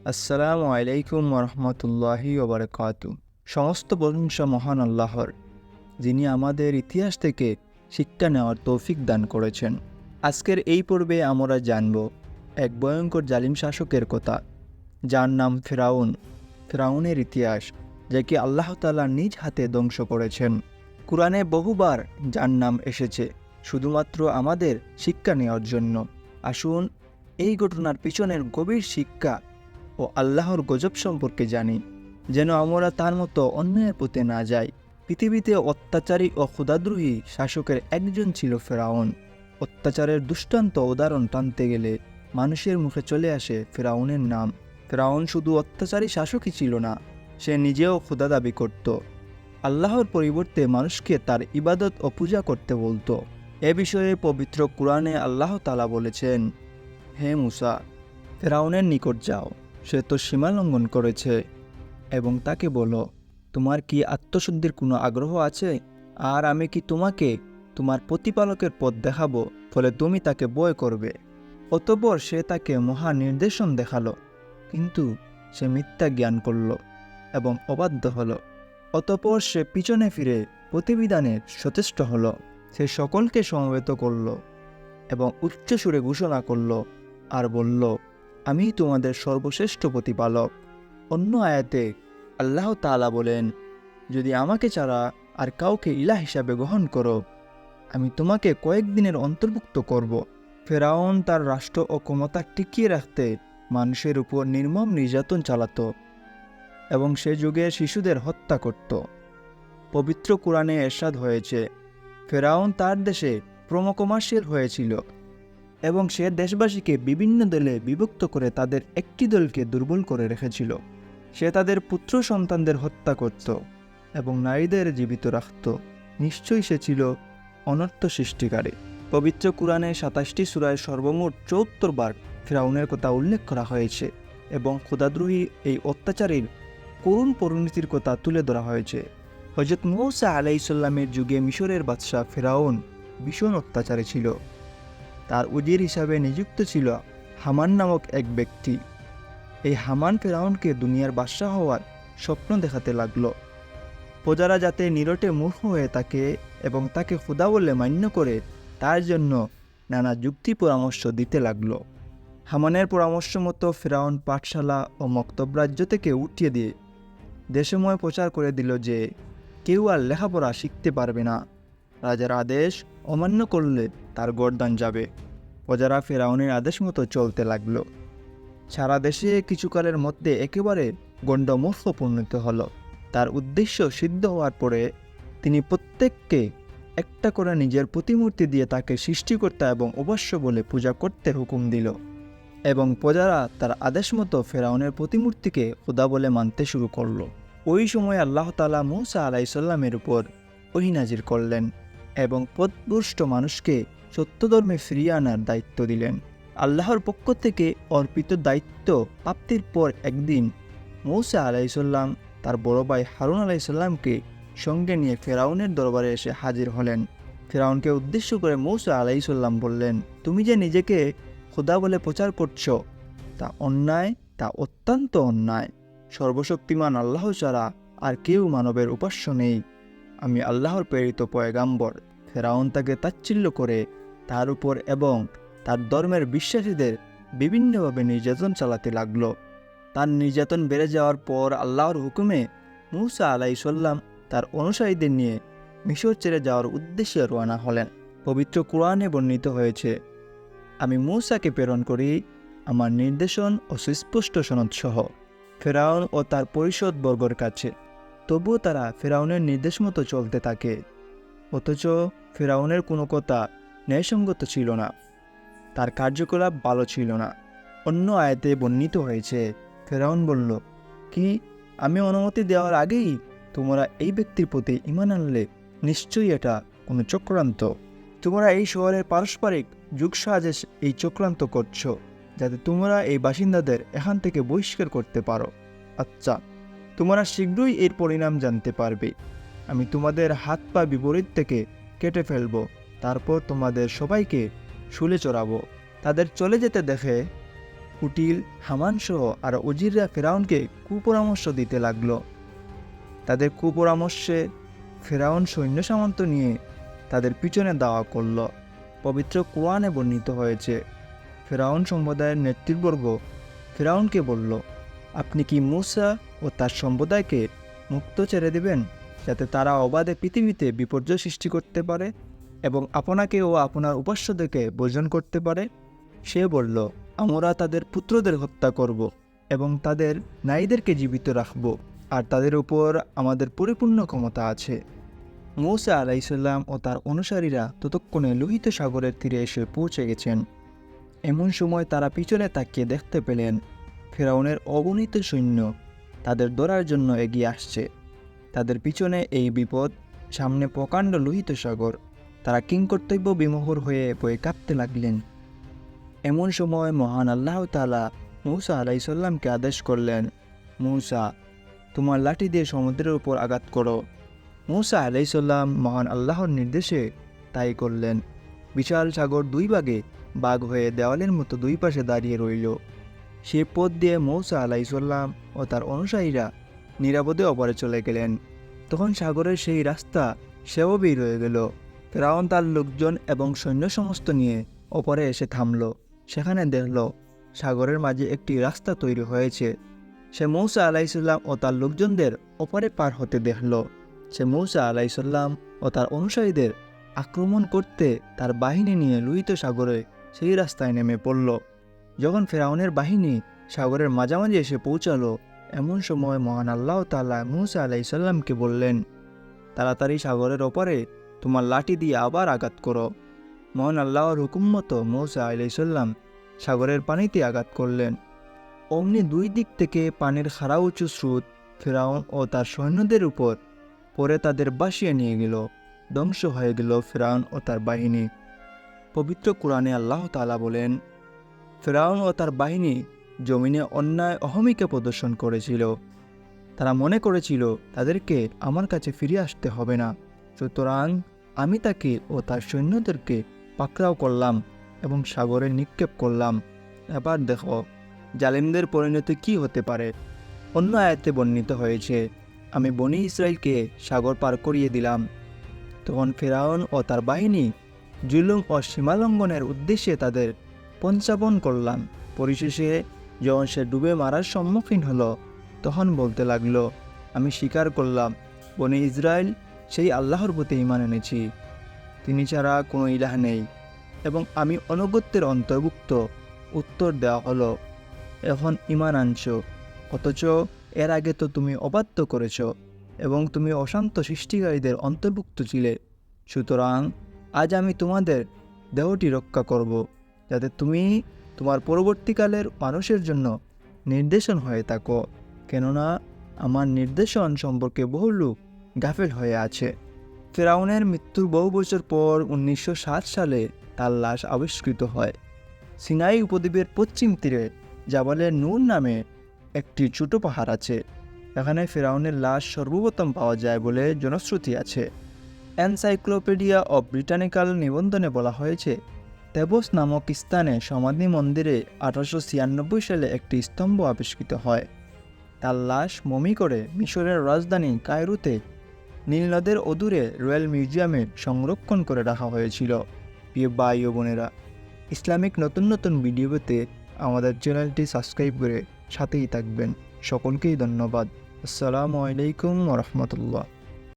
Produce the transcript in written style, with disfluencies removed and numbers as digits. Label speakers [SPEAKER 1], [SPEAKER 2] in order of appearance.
[SPEAKER 1] আসসালামু আলাইকুম ওরহমতুল্লাহি ওবরকাতু। সমস্ত প্রশংসা মহান আল্লাহর, যিনি আমাদের ইতিহাস থেকে শিক্ষা নেওয়ার তৌফিক দান করেছেন। আজকের এই পর্বে আমরা জানব এক ভয়ঙ্কর জালিম শাসকের কথা, যার নাম ফেরাউন। ফেরাউনের ইতিহাস, যাকে আল্লাহ তাআলা নিজ হাতে ধ্বংস করেছেন। কুরআনে বহুবার যার নাম এসেছে শুধুমাত্র আমাদের শিক্ষা নেওয়ার জন্য। আসুন এই ঘটনার পিছনের গভীর শিক্ষা ও আল্লাহর গজব সম্পর্কে জানি, যেন আমরা তার মতো অন্যায়ের পথে না যাই। পৃথিবীতে অত্যাচারী ও ক্ষুধাদ্রোহী শাসকের একজন ছিল ফেরাউন। অত্যাচারের দুষ্টান্ত উদাহরণ টানতে গেলে মানুষের মুখে চলে আসে ফেরাউনের নাম। ফেরাউন শুধু অত্যাচারী শাসকই ছিল না, সে নিজেও ক্ষুধা দাবি করত। আল্লাহর পরিবর্তে মানুষকে তার ইবাদত ও পূজা করতে বলতো। এ বিষয়ে পবিত্র কুরআনে আল্লাহ তাআলা বলেছেন, হে মুসা, ফেরাউনের নিকট যাও, সে তো সীমা লঙ্ঘন করেছে, এবং তাকে বলো, তোমার কি আত্মশুদ্ধির কোনো আগ্রহ আছে? আর আমি কি তোমাকে তোমার প্রতিপালকের পথ দেখাবো, ফলে তুমি তাকে ভয় করবে। অতঃপর সে তাকে মহা নির্দেশন দেখালো, কিন্তু সে মিথ্যা জ্ঞান করল এবং অবাধ্য হলো। অতঃপর সে পিছনে ফিরে প্রতিবিধানের সচেষ্ট হলো। সে সকলকে সমবেত করল এবং উচ্চস্বরে ঘোষণা করল আর বলল, আমি তোমাদের সর্বশ্রেষ্ঠ প্রতিপালক। অন্য আয়াতে আল্লাহ তাআলা বলেন, যদি আমাকে ছাড়া আর কাউকে ইলাহ হিসাবে গ্রহণ করো, আমি তোমাকে কয়েকদিনের অন্তর্ভুক্ত করব। ফেরাউন তার রাষ্ট্র ও ক্ষমতা টিকিয়ে রাখতে মানুষের উপর নির্মম নির্যাতন চালাত এবং সে যুগে শিশুদের হত্যা করত। পবিত্র কুরআনে এরশাদ হয়েছে, ফেরাউন তার দেশে প্রমোকমার্শীল হয়েছিল এবং সে দেশবাসীকে বিভিন্ন দলে বিভক্ত করে তাদের একটি দলকে দুর্বল করে রেখেছিল। সে তাদের পুত্র সন্তানদের হত্যা করত এবং নারীদের জীবিত রাখত। নিশ্চয়ই সে ছিল অনর্থ সৃষ্টিকারী। পবিত্র কুরআনে ২৭টি সূরায় সর্বমোট ৭৪ বার ফিরআউনের কথা উল্লেখ করা হয়েছে এবং ক্ষুধাদ্রোহী এই অত্যাচারীর করুণ পরিণতির কথা তুলে ধরা হয়েছে। হযরত মূসা আলাইহিস সালামের যুগে মিশরের বাদশাহ ফিরআউন ভীষণ অত্যাচারী ছিল। তার উজির হিসাবে নিযুক্ত ছিল হামান নামক এক ব্যক্তি। এই হামান ফেরাউনকে দুনিয়ার বাদশাহ হওয়ার স্বপ্ন দেখাতে লাগল। প্রজারা যাতে নীরটে মূর্খ হয়ে থাকে এবং তাকে খোদা বলে মান্য করে, তার জন্য নানা যুক্তি পরামর্শ দিতে লাগল। হামানের পরামর্শ মতো ফেরাউন পাঠশালা ও মক্তব রাজ্য থেকে উঠিয়ে দিয়ে দেশময় প্রচার করে দিল যে কেউ আর লেখাপড়া শিখতে পারবে না। রাজার আদেশ অমান্য করলে তার গর্দান যাবে। প্রজারা ফেরাউনের আদেশ মতো চলতে লাগল। সারা দেশে কিছুকালের মধ্যে একেবারে গণ্ডমূর্খ পরিণত হল। তার উদ্দেশ্য সিদ্ধ হওয়ার পরে তিনি প্রত্যেককে একটা করে নিজের প্রতিমূর্তি দিয়ে তাকে সৃষ্টিকর্তা এবং উপাস্য বলে পূজা করতে হুকুম দিল, এবং প্রজারা তার আদেশ মতো ফেরাউনের প্রতিমূর্তিকে খোদা বলে মানতে শুরু করল। ওই সময় আল্লাহ তাআলা মূসা আলাইহিস সালামের উপর ওহী নাজির করলেন এবং পথভ্রষ্ট মানুষকে সত্য ধর্মে ফিরিয়ে আনার দায়িত্ব দিলেন। আল্লাহর পক্ষ থেকে অর্পিত দায়িত্ব প্রাপ্তির পর একদিন মূসা আলাইহিস সালাম তার বড় ভাই হারুন আলাইহিস সালামকে সঙ্গে নিয়ে ফেরাউনের দরবারে এসে হাজির হলেন। ফেরাউনকে উদ্দেশ্য করে মূসা আলাইহিস সালাম বললেন, তুমি যে নিজেকে খোদা বলে প্রচার করছো, তা অন্যায়, তা অত্যন্ত অন্যায়। সর্বশক্তিমান আল্লাহ ছাড়া আর কেউ মানবের উপাস্য নেই। আমি আল্লাহর প্রেরিত পয়গাম্বর। ফেরাউন তাকে তাচ্ছিল্য করে তার উপর এবং তার ধর্মের বিশ্বাসীদের বিভিন্নভাবে নির্যাতন চালাতে লাগল। তার নির্যাতন বেড়ে যাওয়ার পর আল্লাহর হুকুমে মূসা আলাইহিস সালাম তার অনুসারীদের নিয়ে মিশর ছেড়ে যাওয়ার উদ্দেশ্যে রওনা হলেন। পবিত্র কুরআনে বর্ণিত হয়েছে, আমি মূসাকে প্রেরণ করি আমার নির্দেশন ও সুস্পষ্ট সনদ সহ ফেরাউন ও তার পরিষদবর্গের কাছে। তবুও তারা ফেরাউনের নির্দেশ মতো চলতে থাকে, অথচ ফেরাউনের কোনো কথা ন্যায়সঙ্গত ছিল না, তার কার্যকলাপ ভালো ছিল না। অন্য আয়াতে বর্ণিত হয়েছে, ফেরাউন বলল, কি আমি অনুমতি দেওয়ার আগেই তোমরা এই ব্যক্তির প্রতি ঈমান আনলে? নিশ্চয়ই এটা কোনো চক্রান্ত। তোমরা এই শহরের পারস্পরিক যুগসাজে এই চক্রান্ত করছো, যাতে তোমরা এই বাসিন্দাদের এখান থেকে বহিষ্কার করতে পারো। আচ্ছা, তোমরা শীঘ্রই এর পরিণাম জানতে পারবে। আমি তোমাদের হাত পা বিপরীত থেকে কেটে ফেলবো, তারপর তোমাদের সবাইকে শুলে চড়াবো। তাদের চলে যেতে দেখে কুটিল, হামান সহ আর উজিররা ফেরাউনকে কুপরামর্শ দিতে লাগলো। তাদের কুপরামর্শে ফেরাউন সৈন্য সামন্ত নিয়ে তাদের পিছনে দাওয়া করল। পবিত্র কোরআনে বর্ণিত হয়েছে, ফেরাউন সম্প্রদায়ের নেতৃবর্গ ফেরাউনকে বলল, আপনি কি মূসা ও তার সম্প্রদায়কে মুক্ত ছেড়ে দেবেন, যাতে তারা অবাধে পৃথিবীতে বিপর্যয় সৃষ্টি করতে পারে এবং আপনাকে ও আপনার উপাস্যদেরকে বর্জন করতে পারে? সে বলল, আমরা তাদের পুত্রদের হত্যা করব এবং তাদের নারীদেরকে জীবিত রাখব, আর তাদের উপর আমাদের পরিপূর্ণ ক্ষমতা আছে। মূসা আলাইসাল্লাম ও তার অনুসারীরা ততক্ষণে লোহিত সাগরের তীরে এসে পৌঁছে গেছেন। এমন সময় তারা পিছনে তাকিয়ে দেখতে পেলেন ফেরাউনের অগণিত সৈন্য তাদের ধরার জন্য এগিয়ে আসছে। তাদের পিছনে এই বিপদ, সামনে প্রকাণ্ড লোহিত সাগর। তারা কিংকর্তব্য বিমোহর হয়ে বয়ে কাঁপতে লাগলেন। এমন সময় মহান আল্লাহ তাআলা মূসা আলাইসাল্লামকে আদেশ করলেন, মূসা, তোমার লাঠি দিয়ে সমুদ্রের উপর আঘাত করো। মূসা আলাইসাল্লাম মহান আল্লাহর নির্দেশে তাই করলেন। বিশাল সাগর দুই ভাগে ভাগ হয়ে দেওয়ালের মতো দুই পাশে দাঁড়িয়ে রইল। সে পথ দিয়ে মূসা আলাইসাল্লাম ও তার অনুসারীরা নিরাপদে ওপারে চলে গেলেন। তখন সাগরের সেই রাস্তা সেও বের হয়ে গেল। ফেরাউন তার লোকজন এবং সৈন্য সমস্ত নিয়ে ওপরে এসে থামল। সেখানে দেখল সাগরের মাঝে একটি রাস্তা তৈরি হয়েছে। সে মূসা আলাইসাল্লাম ও তার লোকজনদের ওপারে পার হতে দেখল। সে মূসা আলাইসাল্লাম ও তার অনুসারীদের আক্রমণ করতে তার বাহিনী নিয়ে লোহিত সাগরে সেই রাস্তায় নেমে পড়ল। যখন ফেরাউনের বাহিনী সাগরের মাঝামাঝি এসে পৌঁছালো, এমন সময় মহান আল্লাহ তাআলা মূসা আলাইসাল্লামকে বললেন, তাড়াতাড়ি সাগরের ওপারে তোমার লাঠি দিয়ে আবার আঘাত করো। মহান আল্লাহর হুকুম মতো মূসা আলাইসাল্লাম সাগরের পানিতে আঘাত করলেন। অমনি দুই দিক থেকে পানির খাড়া উঁচু স্রোত ফেরাউন ও তার সৈন্যদের উপর পরে তাদের ভাসিয়ে নিয়ে গেল। ধ্বংস হয়ে গেল ফেরাউন ও তার বাহিনী। পবিত্র কোরআনে আল্লাহ তাআলা বলেন, ফেরাউন ও তার বাহিনী জমিনে অন্যায় অহমিকা প্রদর্শন করেছিল। তারা মনে করেছিল তাদেরকে আমার কাছে ফিরে আসতে হবে না, সুতরাং আমি তাকে ও তার সৈন্যদেরকে পাকড়াও করলাম এবং সাগরে নিক্ষেপ করলাম। এবার দেখো জালিমদের পরিণতি কি হতে পারে। অন্য আয়াতে বর্ণিত হয়েছে, আমি বনি ইসরাইলকে সাগর পার করিয়ে দিলাম। তখন ফেরাউন ও তার বাহিনী জুলুম ও সীমালঙ্ঘনের উদ্দেশ্যে তাদের পঞ্চাবন করলাম। পরিশেষে যখন সে ডুবে মারার সম্মুখীন হলো, তখন বলতে লাগলো, আমি স্বীকার করলাম বনি ইসরাইল সেই আল্লাহর প্রতি ঈমান এনেছি, তিনি ছাড়া কোনো ইলাহ নেই, এবং আমি অনুগত্যের অন্তর্ভুক্ত। উত্তর দেওয়া হলো, এখন ঈমান আনছো, অথচ এর আগে তো তুমি অবাধ্য করেছ এবং তুমি অশান্ত সৃষ্টিকারীদের অন্তর্ভুক্ত ছিলে। সুতরাং আজ আমি তোমাদের দেহটি রক্ষা করব, যাতে তুমি তোমার পরবর্তীকালের মানুষের জন্য নির্দেশন হয়ে থাকো, কেননা আমার নির্দেশন সম্পর্কে বহু লোক গাফেল হয়ে আছে। ফেরাউনের মৃত্যুর বহু বছর পর 1907 সালে তার লাশ আবিষ্কৃত হয়। সিনাই উপদ্বীপের পশ্চিম তীরে জাবালে নূর নামে একটি ছোট পাহাড় আছে। এখানে ফেরাউনের লাশ সর্বপ্রথম পাওয়া যায় বলে জনশ্রুতি আছে। এনসাইক্লোপিডিয়া অব ব্রিটানিক্যাল নিবন্ধনে বলা হয়েছে, তেবস নামক স্থানে সমাধি মন্দিরে 1896 সালে একটি স্তম্ভ আবিষ্কৃত হয়। তার লাশ মমি করে মিশরের রাজধানী কায়রোতে নীল নদের অদূরে রয়্যাল মিউজিয়ামে সংরক্ষণ করে রাখা হয়েছিল। প্রিয় ভাই ও বোনেরা, ইসলামিক নতুন নতুন ভিডিও পেতে আমাদের চ্যানেলটি সাবস্ক্রাইব করে সাথেই থাকবেন। সকলকেই ধন্যবাদ। আসসালামু আলাইকুম ওয়া রাহমাতুল্লাহ।